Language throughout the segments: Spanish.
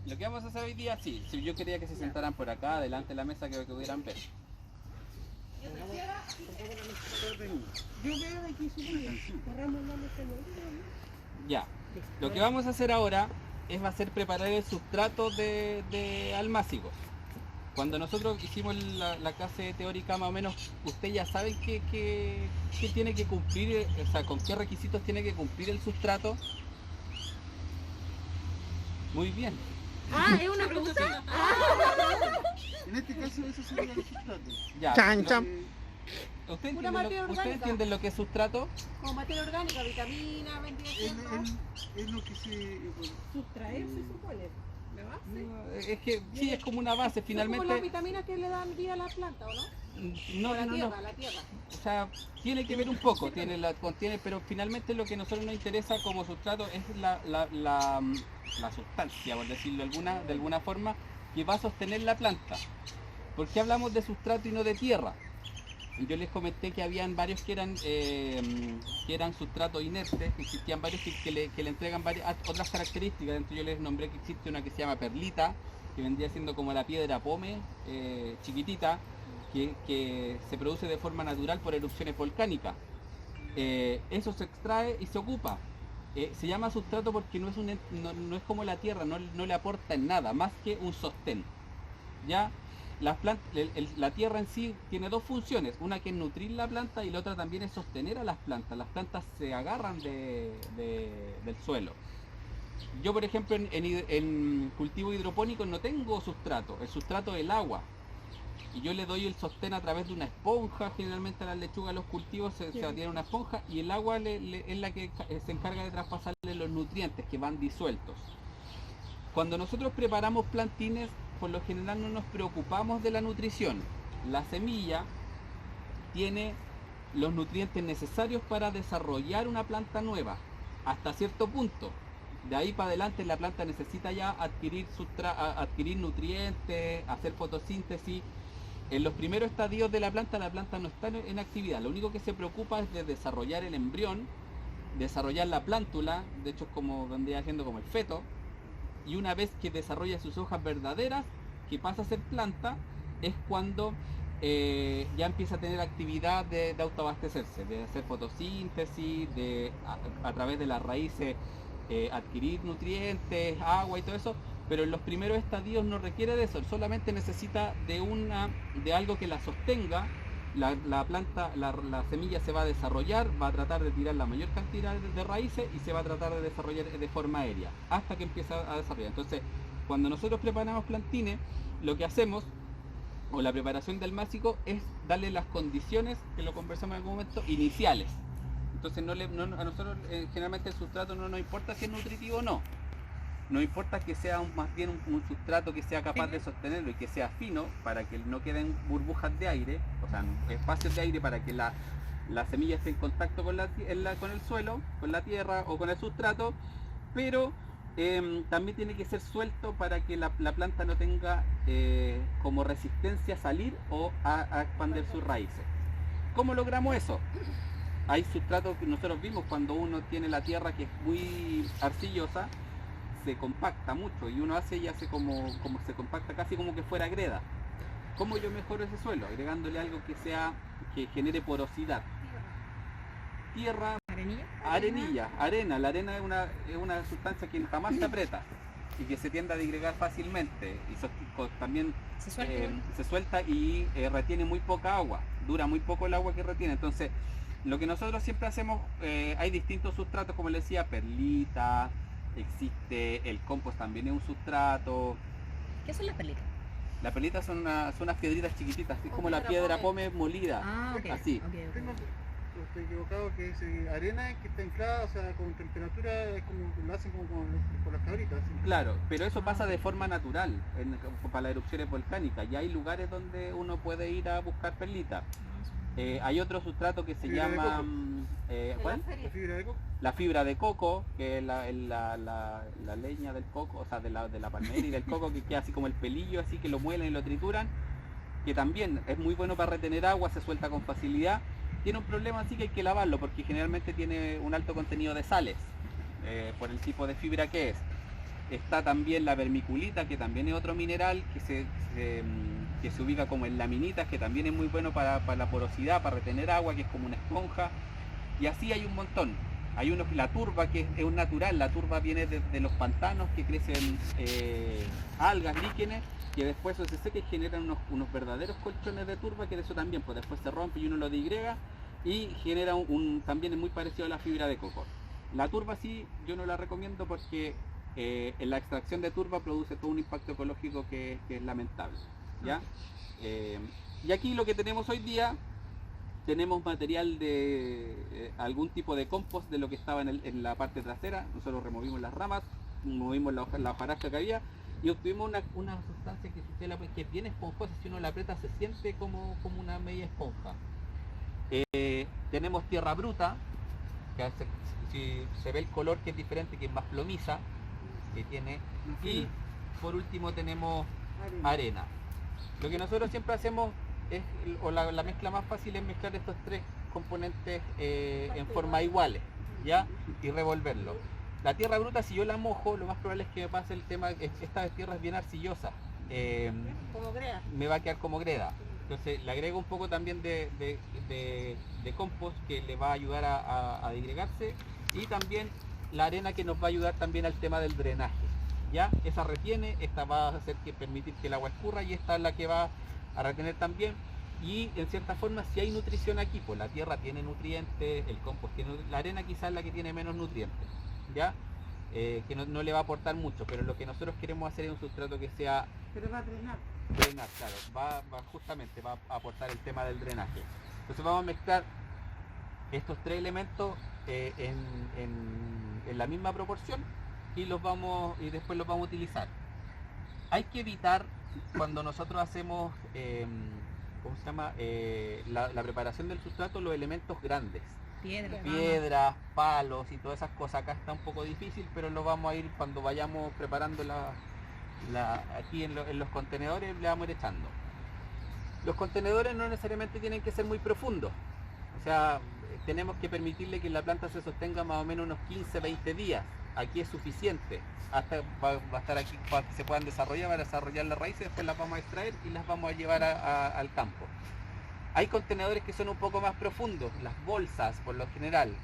Lo que vamos a hacer hoy día, sí, si yo quería que se sentaran por acá, delante de la mesa, que pudieran ver. Ya, lo que vamos a hacer ahora va a ser preparar el sustrato de almácigos. Cuando nosotros hicimos la clase teórica más o menos, usted ya sabe qué tiene que cumplir, o sea, con qué requisitos tiene que cumplir el sustrato. Muy bien. Ah, ¿es una pregunta? En este caso eso sería el sustrato. Ya. Chan, chan. ¿Usted entiende lo que es sustrato? Como materia orgánica, vitamina, ventilación. Es lo que se... Sustraer se supone. ¿La base? Es que sí, es como una base, Como las finalmente. vitaminas que le dan vida a la planta, ¿o no? No, O la no, tierra, no. la tierra. O sea, tiene que ver un poco, contiene, pero finalmente lo que a nosotros nos interesa como sustrato es la sustancia, por decirlo de alguna forma, que va a sostener la planta. ¿Por qué hablamos de sustrato y no de tierra? Yo les comenté que habían varios que eran sustratos inertes, que existían varios que le entregan varias otras características. Dentro yo les nombré que existe una que se llama perlita, que vendría siendo como la piedra pome, chiquitita, que se produce de forma natural por erupciones volcánicas. Eso se extrae y se ocupa. Se llama sustrato porque no es como la tierra, no le aporta en nada, más que un sostén. ¿Ya? La tierra en sí tiene dos funciones, una que es nutrir la planta y la otra también es sostener a las plantas. Las plantas se agarran del suelo. Yo, por ejemplo, en cultivo hidropónico no tengo sustrato, el sustrato es el agua. Y yo le doy el sostén a través de una esponja, generalmente a las lechugas, a los cultivos se tiene una esponja y el agua es la que se encarga de traspasarle los nutrientes que van disueltos. Cuando nosotros preparamos plantines, por lo general no nos preocupamos de la nutrición. La semilla tiene los nutrientes necesarios para desarrollar una planta nueva, hasta cierto punto. De ahí para adelante la planta necesita ya adquirir nutrientes, hacer fotosíntesis. En los primeros estadios de la planta no está en actividad. Lo único que se preocupa es de desarrollar el embrión, desarrollar la plántula, de hecho es como vendría siendo como el feto. Y una vez que desarrolla sus hojas verdaderas, que pasa a ser planta, es cuando ya empieza a tener actividad de autoabastecerse, de hacer fotosíntesis, a través de las raíces adquirir nutrientes, agua y todo eso, pero en los primeros estadios no requiere de eso, solamente necesita de algo que la sostenga. La planta, la semilla se va a desarrollar, va a tratar de tirar la mayor cantidad de raíces y se va a tratar de desarrollar de forma aérea, hasta que empieza a desarrollar. Entonces, cuando nosotros preparamos plantines, lo que hacemos, o la preparación del másico, es darle las condiciones, que lo conversamos en algún momento, iniciales. Entonces, a nosotros generalmente el sustrato no nos importa si es nutritivo o no. No importa que sea más bien un sustrato que sea capaz de sostenerlo y que sea fino para que no queden burbujas de aire, o sea, espacios de aire para que la semilla esté en contacto con el suelo, con la tierra o con el sustrato, pero también tiene que ser suelto para que la planta no tenga como resistencia a salir o a expandir sus raíces. ¿Cómo logramos eso? Hay sustratos que nosotros vimos cuando uno tiene la tierra que es muy arcillosa, se compacta mucho y uno hace y hace como se compacta casi como que fuera greda. ¿Cómo yo mejoro ese suelo? Agregándole algo que genere porosidad. Tierra, arena. La arena es una sustancia que jamás se aprieta y que se tiende a digregar fácilmente y también se suelta y retiene muy poca agua, dura muy poco el agua que retiene. Entonces, lo que nosotros siempre hacemos, hay distintos sustratos, como les decía, perlita, existe el compost, también es un sustrato. ¿Qué son las perlitas? Las perlitas son unas piedritas chiquititas, es como la piedra pome molida, así. Estoy equivocado, que es arena que está inflada, o sea, con temperatura, es como lo hacen como con las cabritas. ¿Sí? Claro, pero eso pasa de forma natural para las erupciones volcánicas. Ya hay lugares donde uno puede ir a buscar perlitas. Hay otro sustrato que se llama ¿cuál? La fibra de coco. La fibra de coco, que es la leña del coco, o sea, de la palmera y del coco, que queda así como el pelillo, así que lo muelen y lo trituran, que también es muy bueno para retener agua, se suelta con facilidad. Tiene un problema, así que hay que lavarlo porque generalmente tiene un alto contenido de sales, por el tipo de fibra que es. Está también la vermiculita, que también es otro mineral que se ubica como en laminitas, que también es muy bueno para la porosidad, para retener agua, que es como una esponja. Y así hay un montón. La turba, que es un natural. La turba viene de los pantanos, que crecen algas, líquenes, que después eso se seca y generan unos verdaderos colchones de turba, que de eso también, pues después se rompe y uno lo digrega y genera también es muy parecido a la fibra de coco. La turba sí, yo no la recomiendo porque en la extracción de turba produce todo un impacto ecológico que es lamentable, ¿ya? Y aquí lo que tenemos hoy día, tenemos material de algún tipo de compost de lo que estaba en la parte trasera. Nosotros removimos las ramas, movimos la hojarasca que había y obtuvimos una sustancia que es bien esponjosa. Si uno la aprieta se siente como una media esponja. Tenemos tierra bruta, que si se ve el color, que es diferente, que es más plomiza, que tiene, y por último tenemos arena. Lo que nosotros siempre hacemos la mezcla más fácil es mezclar estos tres componentes en forma iguales, ¿ya? Y revolverlo. La tierra bruta, si yo la mojo, lo más probable es que me pase el tema, esta tierra es bien arcillosa, como greda. me va a quedar como greda. Entonces le agrego un poco también de compost, que le va a ayudar a disgregarse, y también la arena, que nos va a ayudar también al tema del drenaje, ¿ya? Esa retiene, esta va a hacer permitir que el agua escurra, y esta es la que va a retener también. Y en cierta forma, si hay nutrición aquí, pues la tierra tiene nutrientes, el compost tiene, la arena quizás es la que tiene menos nutrientes, ¿ya? Que no le va a aportar mucho, pero lo que nosotros queremos hacer es un sustrato que sea... Pero va a drenar. Drenar, claro, justamente va a aportar el tema del drenaje. Entonces vamos a mezclar estos tres elementos en la misma proporción y después los vamos a utilizar. Hay que evitar, cuando nosotros hacemos ¿cómo se llama? La preparación del sustrato, los elementos grandes. Piedras, palos y todas esas cosas. Acá está un poco difícil, pero lo vamos a ir cuando vayamos preparando aquí en los contenedores, le vamos a ir echando. Los contenedores no necesariamente tienen que ser muy profundos. O sea, tenemos que permitirle que la planta se sostenga más o menos unos 15-20 días. Aquí es suficiente. Hasta va a estar aquí para que se puedan desarrollar, para desarrollar las raíces, después las vamos a extraer y las vamos a llevar al campo. Hay contenedores que son un poco más profundos, las bolsas por lo general.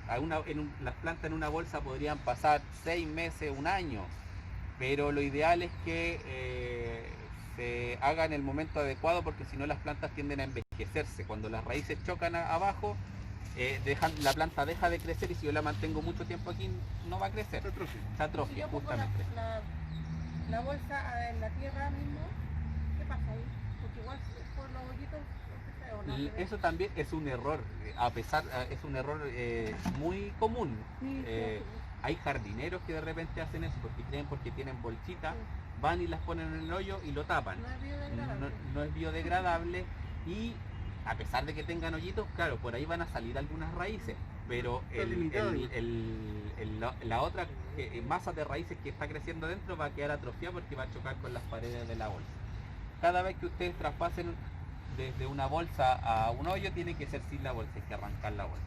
Las plantas en una bolsa podrían pasar 6 meses, 1 año, pero lo ideal es que se haga en el momento adecuado, porque si no las plantas tienden a envejecerse. Cuando las raíces chocan abajo, la planta deja de crecer, y si yo la mantengo mucho tiempo aquí no va a crecer. Se atrofia, Si yo pongo justamente. la bolsa en la tierra mismo, ¿qué pasa ahí? Porque igual por los hoyitos... Eso también es un error, es un error muy común. Hay jardineros que de repente hacen eso porque tienen bolsitas, van y las ponen en el hoyo y lo tapan. No es biodegradable, y a pesar de que tengan hoyitos, claro, por ahí van a salir algunas raíces, pero la otra masa de raíces que está creciendo dentro va a quedar atrofiada porque va a chocar con las paredes de la bolsa. Cada vez que ustedes traspasen desde una bolsa a un hoyo, tiene que ser sin la bolsa, hay que arrancar la bolsa.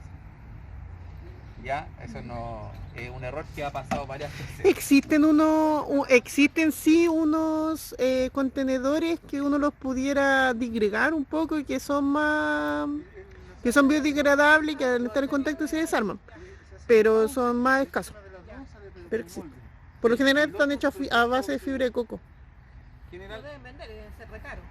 Ya, eso no es un error que ha pasado varias veces. Existen sí unos contenedores que uno los pudiera disgregar un poco y que son biodegradables y que al estar en contacto se desarman, pero son más escasos. Pero existen. Por lo general están hechos a base de fibra de coco. Lo deben vender y deben ser re caros.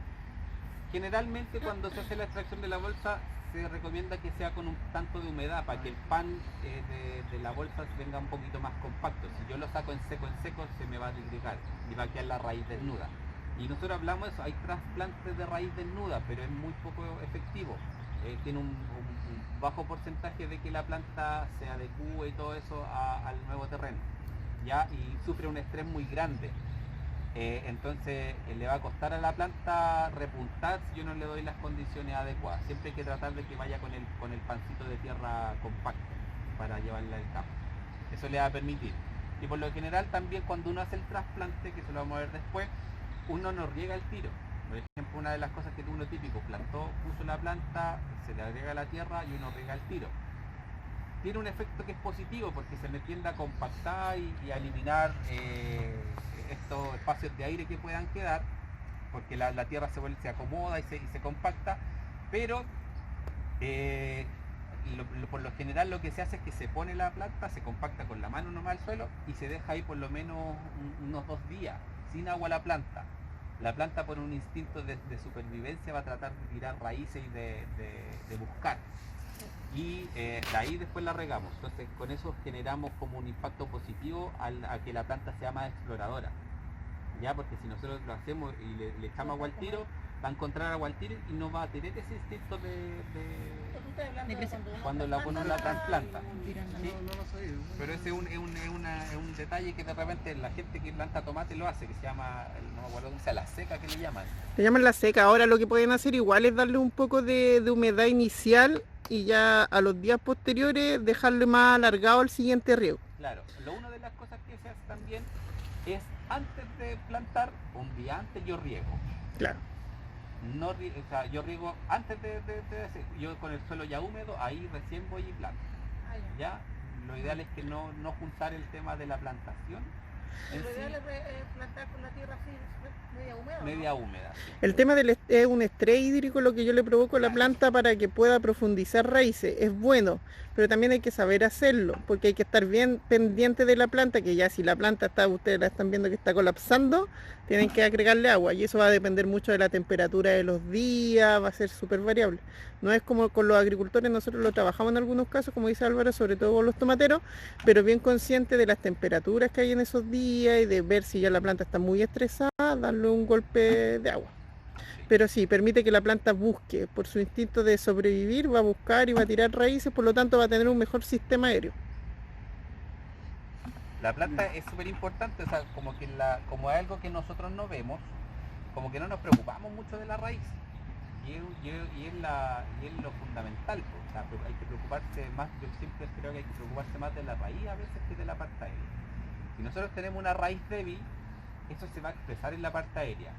Generalmente cuando se hace la extracción de la bolsa se recomienda que sea con un tanto de humedad, para que el pan de la bolsa venga un poquito más compacto. Si yo lo saco en seco, se me va a disgregar y va a quedar la raíz desnuda. Y nosotros hablamos de eso, hay trasplantes de raíz desnuda, pero es muy poco efectivo. Tiene un bajo porcentaje de que la planta se adecue y todo eso al nuevo terreno, ¿ya? Y sufre un estrés muy grande. Entonces le va a costar a la planta repuntar si yo no le doy las condiciones adecuadas. Siempre hay que tratar de que vaya con el pancito de tierra compacto para llevarla al campo. Eso le va a permitir. Y por lo general también cuando uno hace el trasplante, que se lo vamos a ver después, uno no riega el tiro. Por ejemplo, una de las cosas que uno típico, puso la planta, se le agrega la tierra y uno riega el tiro. Tiene un efecto que es positivo porque se le tiende a compactar y a eliminar estos espacios de aire que puedan quedar, porque la tierra se acomoda y se compacta, pero por lo general lo que se hace es que se pone la planta, se compacta con la mano nomás al suelo y se deja ahí por lo menos unos 2 días, sin agua la planta. La planta por un instinto de supervivencia va a tratar de tirar raíces y de buscar. Y de ahí después la regamos. Entonces con eso generamos como un impacto positivo a que la planta sea más exploradora. Ya, porque si nosotros lo hacemos y le echamos agua al tiro, va a encontrar agua al tiro y no va a tener ese instinto cuando uno la trasplanta. ¿Sí? No lo sabía. Pero ese es un detalle que de repente la gente que planta tomate lo hace, que se llama, no me acuerdo cómo se llama, la seca que le llaman. Le llaman la seca. Ahora lo que pueden hacer igual es darle un poco de humedad inicial y ya a los días posteriores dejarle más alargado al siguiente riego. Claro, una de las cosas que se hace también es antes de plantar, un día antes yo riego. Claro. No, o sea, yo riego antes de hacer, yo con el suelo ya húmedo, ahí recién voy y planto. ¿Ya? Lo ideal es que no juntar el tema de la plantación. Lo ideal es plantar con la tierra así, media húmeda. Media húmeda. Sí. El tema es un estrés hídrico lo que yo le provoco a la planta para que pueda profundizar raíces. Es bueno, pero también hay que saber hacerlo, porque hay que estar bien pendiente de la planta, que ya si la planta está, ustedes la están viendo que está colapsando, tienen que agregarle agua y eso va a depender mucho de la temperatura de los días, va a ser súper variable. No es como con los agricultores, nosotros lo trabajamos en algunos casos, como dice Álvaro, sobre todo con los tomateros, pero bien consciente de las temperaturas que hay en esos días y de ver si ya la planta está muy estresada, darle un golpe de agua. Pero sí, permite que la planta busque, por su instinto de sobrevivir, va a buscar y va a tirar raíces, por lo tanto va a tener un mejor sistema aéreo. La planta es súper importante, o sea, como es algo que nosotros no vemos, como que no nos preocupamos mucho de la raíz. Y es lo fundamental, pues. O sea, hay que preocuparse más, yo siempre creo que hay que preocuparse más de la raíz a veces que de la parte aérea. Si nosotros tenemos una raíz débil, eso se va a expresar en la parte aérea.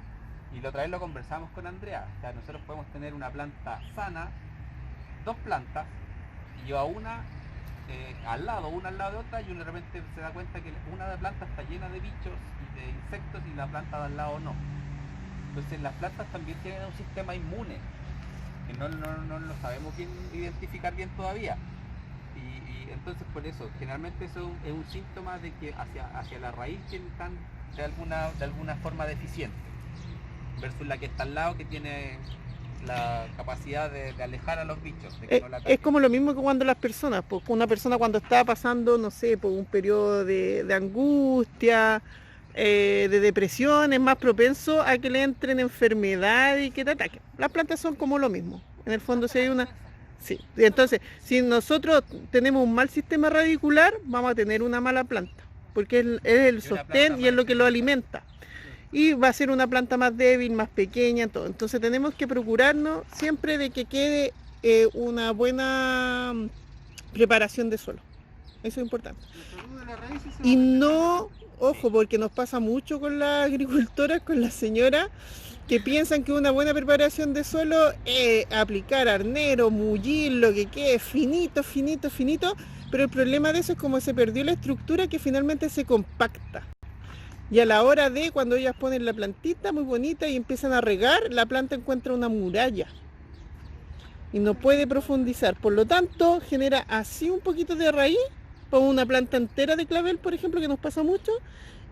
Y la otra vez lo conversamos con Andrea, o sea, nosotros podemos tener una planta sana, 2 plantas, y yo a una una al lado de otra, y uno de repente se da cuenta que una de las plantas está llena de bichos y de insectos y la planta de al lado no. Entonces las plantas también tienen un sistema inmune, que no lo sabemos bien identificar bien todavía. Y entonces por eso, generalmente eso es un síntoma de que hacia la raíz están de alguna forma deficiente, versus la que está al lado que tiene la capacidad de alejar a los bichos. De que no la Es como lo mismo que cuando las personas, pues una persona cuando está pasando, no sé, por un periodo de angustia, de depresión, es más propenso a que le entren enfermedades y que te ataquen. Las plantas son como lo mismo. En el fondo si hay una... Sí, entonces, si nosotros tenemos un mal sistema radicular, vamos a tener una mala planta, porque es el sostén y es lo que lo alimenta. Y va a ser una planta más débil, más pequeña, todo. Entonces tenemos que procurarnos siempre de que quede una buena preparación de suelo. Eso es importante. Y no, ojo, porque nos pasa mucho con las agricultoras, con las señoras, que piensan que una buena preparación de suelo es aplicar arnero, mullir, lo que quede, finito, finito, finito, pero el problema de eso es como se perdió la estructura que finalmente se compacta. Y a la hora de cuando ellas ponen la plantita muy bonita y empiezan a regar, la planta encuentra una muralla y no puede profundizar. Por lo tanto, genera así un poquito de raíz, como una planta entera de clavel, por ejemplo, que nos pasa mucho,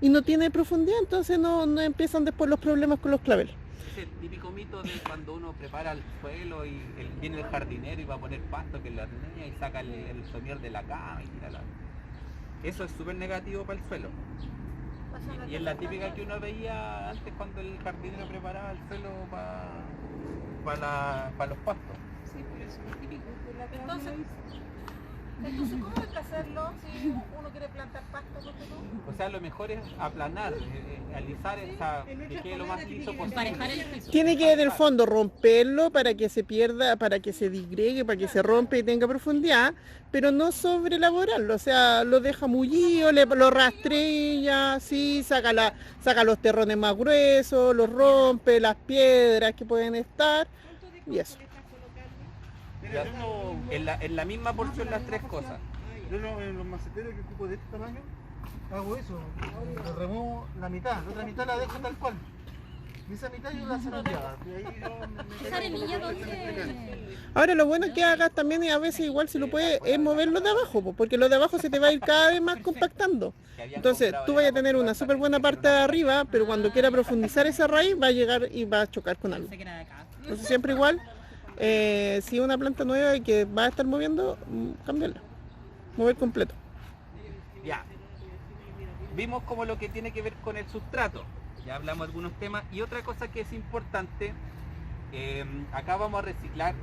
y no tiene profundidad, entonces no empiezan después los problemas con los claveles. Es el típico mito de cuando uno prepara el suelo y viene el jardinero y va a poner pasto que la niña y saca el somier de la cama y tira la... Eso es súper negativo para el suelo. Y es la típica que uno veía antes cuando el jardinero preparaba el suelo para los pastos. Sí, por eso es típico. Entonces, ¿cómo hay que hacerlo si uno quiere plantar pasto? O sea, lo mejor es aplanar, alisar, que quede lo más liso posible. Tiene que en el fondo romperlo para que se pierda, para que se disgregue, para que se rompa y tenga profundidad, pero no sobreelaborarlo, o sea, lo deja mullido, lo rastrilla, sí, saca los terrones más gruesos, los rompe, las piedras que pueden estar, y eso. Ya, en la misma porción las 3 cosas. Yo en los maceteros que ocupo de este tamaño, hago eso, le remuevo la mitad, la otra mitad la dejo tal cual. Y esa mitad yo la zarandeaba. Y ahí yo ¿Esa arenilla dónde? Ahora lo bueno que hagas también, y a veces igual si lo puedes, es mover lo de abajo, po, porque lo de abajo se te va a ir cada vez más compactando. Entonces tú vas a tener una súper buena parte de arriba, pero cuando quiera profundizar esa raíz va a llegar y va a chocar con algo. Pensé que era de acá. Entonces siempre igual, si es una planta nueva y que va a estar moviendo, cambiarla. Mover completo. Ya. Vimos como lo que tiene que ver con el sustrato. Ya hablamos de algunos temas. Y otra cosa que es importante, acá vamos a reciclar.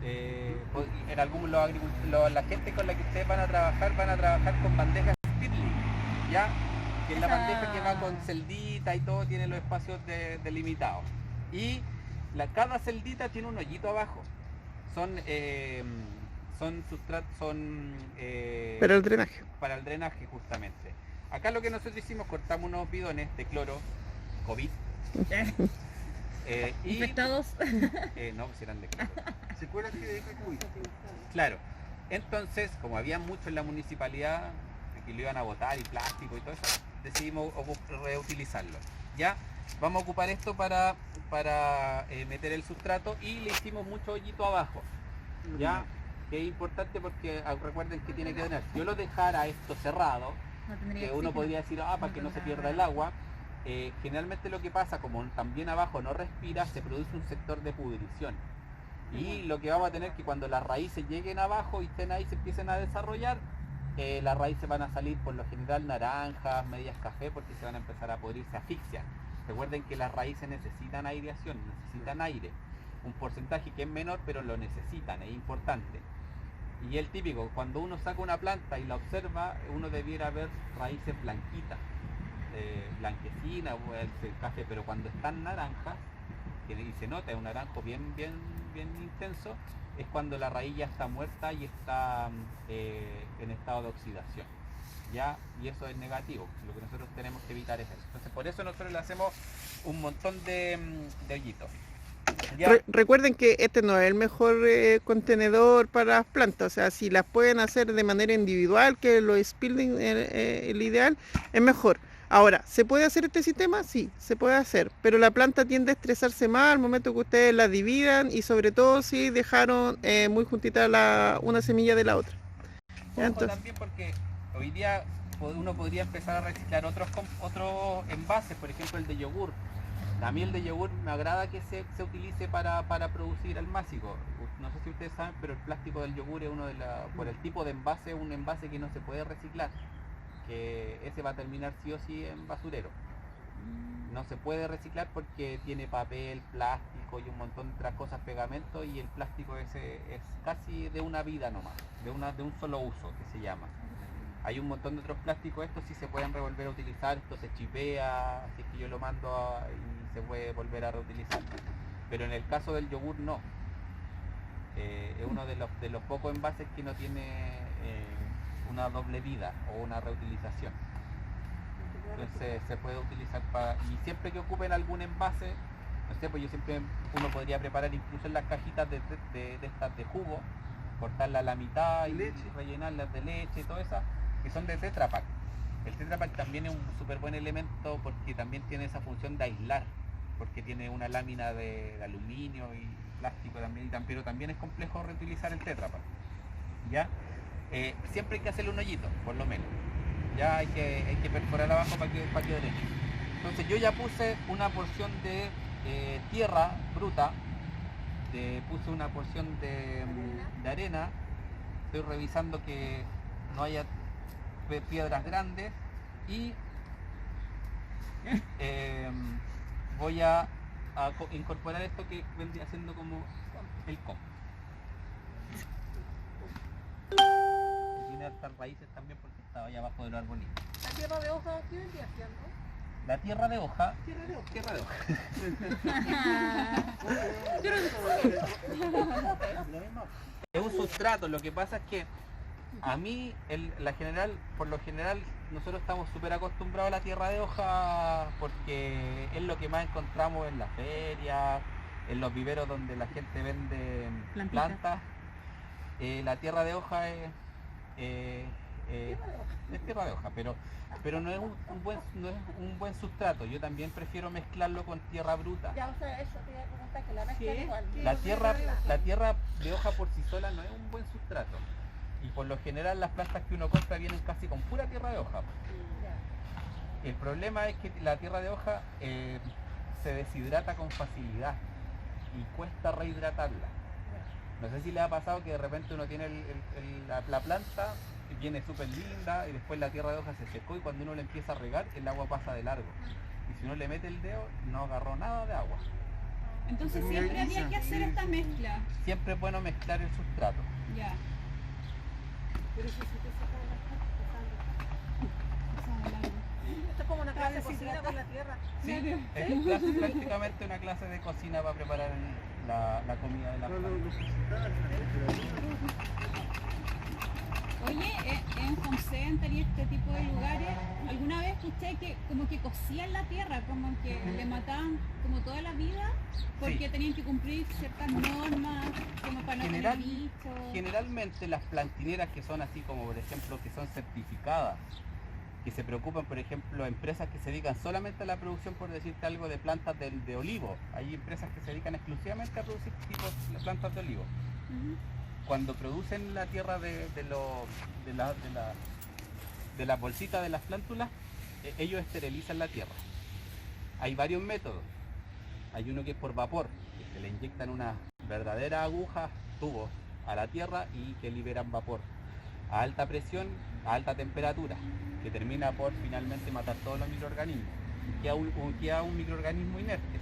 En algún la gente con la que ustedes van a trabajar con bandejas Stirling, ¿ya? Que es la bandeja que va con celdita y todo, tiene los espacios delimitados. Y cada celdita tiene un hoyito abajo. Son sustratos, Pero el drenaje. para el drenaje justamente. Acá lo que nosotros hicimos, cortamos unos bidones de cloro, COVID, y Infectados. no, pues eran de cloro. secuelas que deja COVID. Claro, entonces, como había mucho en la municipalidad que lo iban a botar y plástico y todo eso, decidimos reutilizarlo. Ya, vamos a ocupar esto para meter el sustrato y le hicimos mucho hoyito abajo. Ya, que es importante porque recuerden que tiene que drenar. Si yo lo dejara esto cerrado, No tendría que uno oxígeno. podría decir, para que no se pierda el agua, generalmente lo que pasa, como también abajo no respira, se produce un sector de pudrición. Y lo que vamos a tener que cuando las raíces lleguen abajo y estén ahí, se empiecen a desarrollar, las raíces van a salir por lo general naranjas, medias café, porque se van a empezar a pudrir, se asfixian. Recuerden que las raíces necesitan aireación, necesitan aire. Un porcentaje que es menor, pero lo necesitan, es importante. Y el típico, cuando uno saca una planta y la observa, uno debiera ver raíces blanquitas, blanquecinas o el café, pero cuando están naranjas, y se nota, es un naranjo bien intenso, es cuando la raíz ya está muerta y está en estado de oxidación. ¿Ya? Y eso es negativo, lo que nosotros tenemos que evitar es eso. Entonces por eso nosotros le hacemos un montón de hoyitos. ¿Ya? Recuerden que este no es el mejor contenedor para las plantas, o sea, si las pueden hacer de manera individual, que lo Stirling el ideal, es mejor. Ahora, ¿se puede hacer este sistema? Sí, se puede hacer, pero la planta tiende a estresarse más al momento que ustedes la dividan y sobre todo si dejaron muy juntita una semilla de la otra. Ojo Entonces, también porque hoy día uno podría empezar a reciclar otros envases, por ejemplo el de yogur. A mí el de yogur me agrada que se utilice para producir almácigo. No sé si ustedes saben, pero el plástico del yogur es por el tipo de envase, un envase que no se puede reciclar. Que ese va a terminar sí o sí en basurero. No se puede reciclar porque tiene papel, plástico y un montón de otras cosas, pegamento, y el plástico ese es casi de una vida nomás, de un solo uso que se llama. Hay un montón de otros plásticos, estos sí se pueden revolver a utilizar, esto se chipea, así que yo lo mando y se puede volver a reutilizar. Pero en el caso del yogur no. Es uno de los pocos envases que no tiene una doble vida o una reutilización. Entonces se puede utilizar y siempre que ocupen algún envase, no sé, pues uno podría preparar incluso en las cajitas de estas de jugo, cortarla a la mitad y rellenarlas de leche y todo eso, que son de Tetra Pak. El Tetra Pak también es un súper buen elemento porque también tiene esa función de aislar, porque tiene una lámina de aluminio y plástico también, pero también es complejo reutilizar el Tetra Pak. ¿Ya? Siempre hay que hacerle un hoyito, por lo menos. Ya hay que perforar abajo para que derecho. Entonces yo ya puse una porción de tierra bruta, puse una porción de arena. Estoy revisando que no haya piedras grandes y voy a incorporar esto que vendría siendo como el compost. Tiene hartas raíces también porque estaba allá abajo de los arbolitos. La tierra de hoja, ¿qué vendría haciendo? La tierra de hoja. Tierra de hoja. Tierra de hoja. Es un sustrato, lo que pasa es que a mí, por lo general, nosotros estamos súper acostumbrados a la tierra de hoja porque es lo que más encontramos en las ferias, en los viveros donde la gente vende plantas. La tierra de hoja es es tierra de hoja, pero no es no es un buen sustrato. Yo también prefiero mezclarlo con tierra bruta. Ya, o sea, eso te iba a preguntar, que la mezcla Sí, igual. sí. La tierra de hoja por sí sola no es un buen sustrato. Y por lo general las plantas que uno compra vienen casi con pura tierra de hoja. Ya. El problema es que la tierra de hoja se deshidrata con facilidad y cuesta rehidratarla. No sé si le ha pasado que de repente uno tiene la planta, viene súper linda y después la tierra de hoja se secó y cuando uno le empieza a regar el agua pasa de largo. Y si uno le mete el dedo no agarró nada de agua. Entonces Muy siempre había lisa, que hacer sí, esta sí. mezcla. Siempre es bueno mezclar el sustrato. Ya. Pero si se te saca una Esa es la- Esto es como una clase de Claro, cocina con la tierra. Sí, Claro. es prácticamente una clase de cocina para preparar la comida de la Los planta. porcentajes, la temperatura. Oye, en Concentrar y este tipo de lugares, ¿alguna vez escuché que como que cocían la tierra, como que le mataban como toda la vida porque Sí. tenían que cumplir ciertas normas, como para no General- tener bichos? Generalmente las plantineras que son así como por ejemplo que son certificadas, que se preocupan por ejemplo empresas que se dedican solamente a la producción, por decirte algo, de plantas de olivo. Hay empresas que se dedican exclusivamente a producir tipos de plantas de olivo. Ujú. Cuando producen la tierra de las bolsitas de las plántulas, ellos esterilizan la tierra. Hay varios métodos. Hay uno que es por vapor, que se le inyectan unas verdaderas agujas, tubos, a la tierra y que liberan vapor a alta presión, a alta temperatura, que termina por finalmente matar todos los microorganismos. Queda un microorganismo inerte.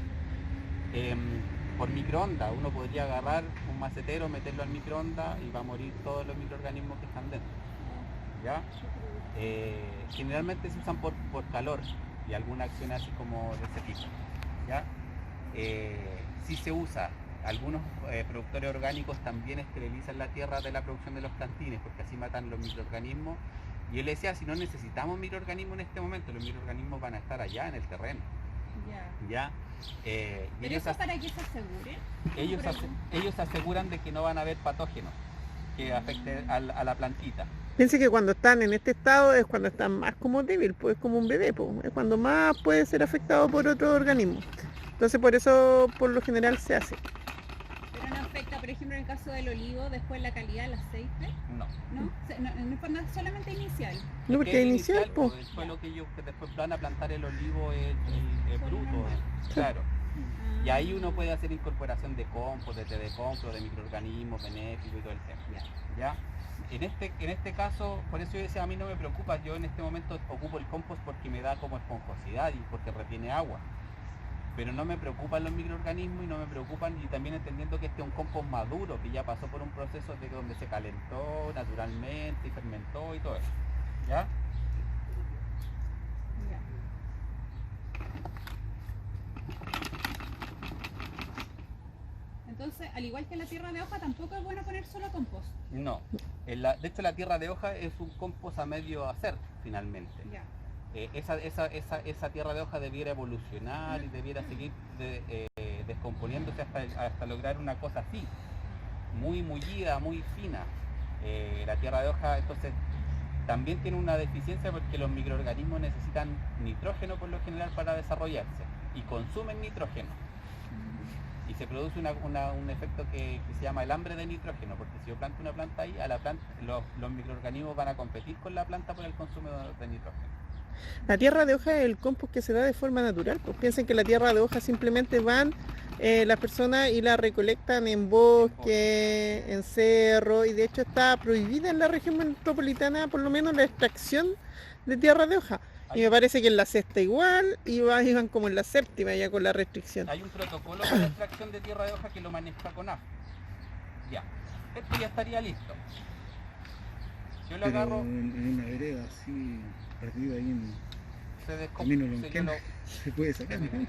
Por microondas, uno podría agarrar un macetero, meterlo al microondas y va a morir todos los microorganismos que están dentro. ¿Ya? Generalmente se usan por calor y alguna acción así como de ese tipo. ¿Ya? Sí se usa. Algunos productores orgánicos también esterilizan la tierra de la producción de los plantines porque así matan los microorganismos. Y él decía, si no necesitamos microorganismos en este momento, los microorganismos van a estar allá en el terreno. Ya. ¿Ya? Y Pero ellos eso para que se aseguren. ellos aseguran de que no van a haber patógenos que afecten a la plantita. Piense que cuando están en este estado es cuando están más como débil, pues como un bebé, pues, es cuando más puede ser afectado por otro organismo. Entonces por eso por lo general se hace. Pero no afecta, por ejemplo, en el caso del olivo, después la calidad del aceite, No. ¿no? No es cuando es solamente inicial. No, porque Que es inicial, pues. Después lo que ellos que después van a plantar el olivo es bruto, normal. claro. Ah, Y ahí uno puede hacer incorporación de compost, de compost, de microorganismos benéficos y todo el tema. ya. ¿Ya? En este caso, por eso yo decía, a mí no me preocupa, yo en este momento ocupo el compost porque me da como esponjosidad y porque retiene agua. Pero no me preocupan los microorganismos y no me preocupan, y también entendiendo que este es un compost maduro, que ya pasó por un proceso de donde se calentó naturalmente y fermentó y todo eso. ¿Ya? Ya. Entonces, al igual que la tierra de hoja, tampoco es bueno poner solo compost. No. De hecho, la tierra de hoja es un compost a medio hacer, finalmente. Ya. Esa tierra de hoja debiera evolucionar y debiera seguir descomponiéndose hasta lograr una cosa así, muy mullida, muy fina. La tierra de hoja entonces también tiene una deficiencia porque los microorganismos necesitan nitrógeno por lo general para desarrollarse y consumen nitrógeno. Y se produce un efecto que se llama el hambre de nitrógeno, porque si yo planto una planta ahí, los microorganismos van a competir con la planta por el consumo de nitrógeno. La tierra de hoja es el compost que se da de forma natural. Pues piensen que la tierra de hoja simplemente van las personas y la recolectan en bosque, en cerro, y de hecho está prohibida en la región metropolitana por lo menos la extracción de tierra de hoja. Y me parece que en la sexta igual, iban como en la séptima ya con la restricción. Hay un protocolo para la extracción de tierra de hoja que lo maneja CONAF. Ya, esto ya estaría listo. Yo lo Pero agarro, en una vereda así, perdido ahí en se camino descompone. lonquén, se puede sacar, ¿no?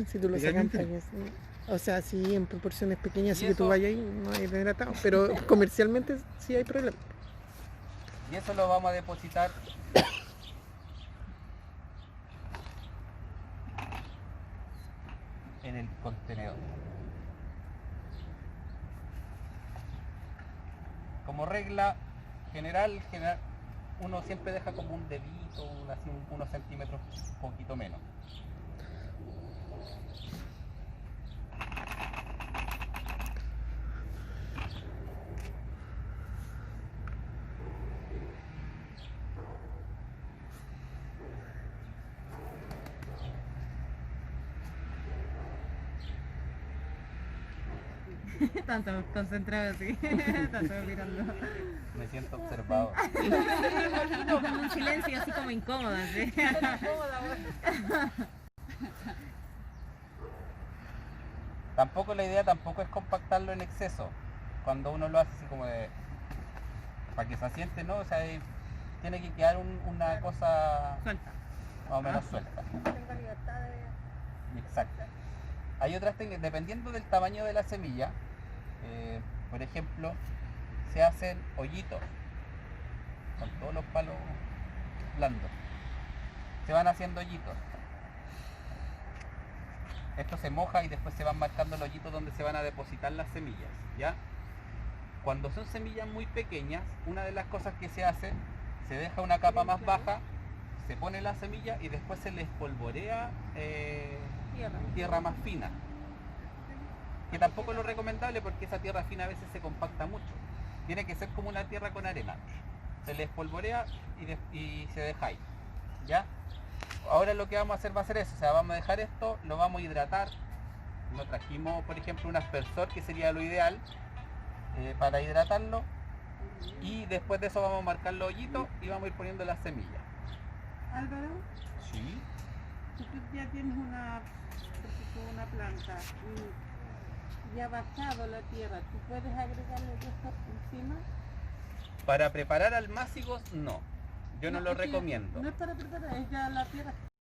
Si tú lo sacas, Legalmente. o sea, sí, en proporciones pequeñas, Y así que tú eso- vayas ahí, no hay deshidratado, pero comercialmente sí hay problema. Y eso lo vamos a depositar en el contenedor. Como regla general, uno siempre deja como un dedito, así unos centímetros, un poquito menos. Tanto concentrado así. Tanto mirando. Me siento observado. Como un silencio así como incómodo, así. Tampoco la idea tampoco es compactarlo en exceso. Cuando uno lo hace así como de... para que se asiente, ¿no? O sea, tiene que quedar una cosa Suelta. más o menos suelta. Tengo libertad de... Exacto. Hay otras técnicas, dependiendo del tamaño de la semilla, por ejemplo, se hacen hoyitos con todos los palos blandos. Se van haciendo hoyitos. Esto se moja y después se van marcando los hoyitos donde se van a depositar las semillas, ¿ya? Cuando son semillas muy pequeñas, una de las cosas que se hace, se deja una capa más baja, se pone la semilla y después se le espolvorea tierra más fina, que tampoco es lo recomendable porque esa tierra fina a veces se compacta mucho. Tiene que ser como una tierra con arena, se le espolvorea y se deja ahí, ¿ya? Ahora lo que vamos a hacer va a ser eso, o sea, vamos a dejar esto, lo vamos a hidratar. Nos trajimos, por ejemplo, un aspersor, que sería lo ideal para hidratarlo, y después de eso vamos a marcar los hoyitos y vamos a ir poniendo las semillas. Álvaro, Sí. si tú ya tienes una planta y ya ha bajado la tierra, ¿tú puedes agregarle esto encima? Para preparar almácigos, no. Yo no lo es que recomiendo. No es para preparar, es ya la tierra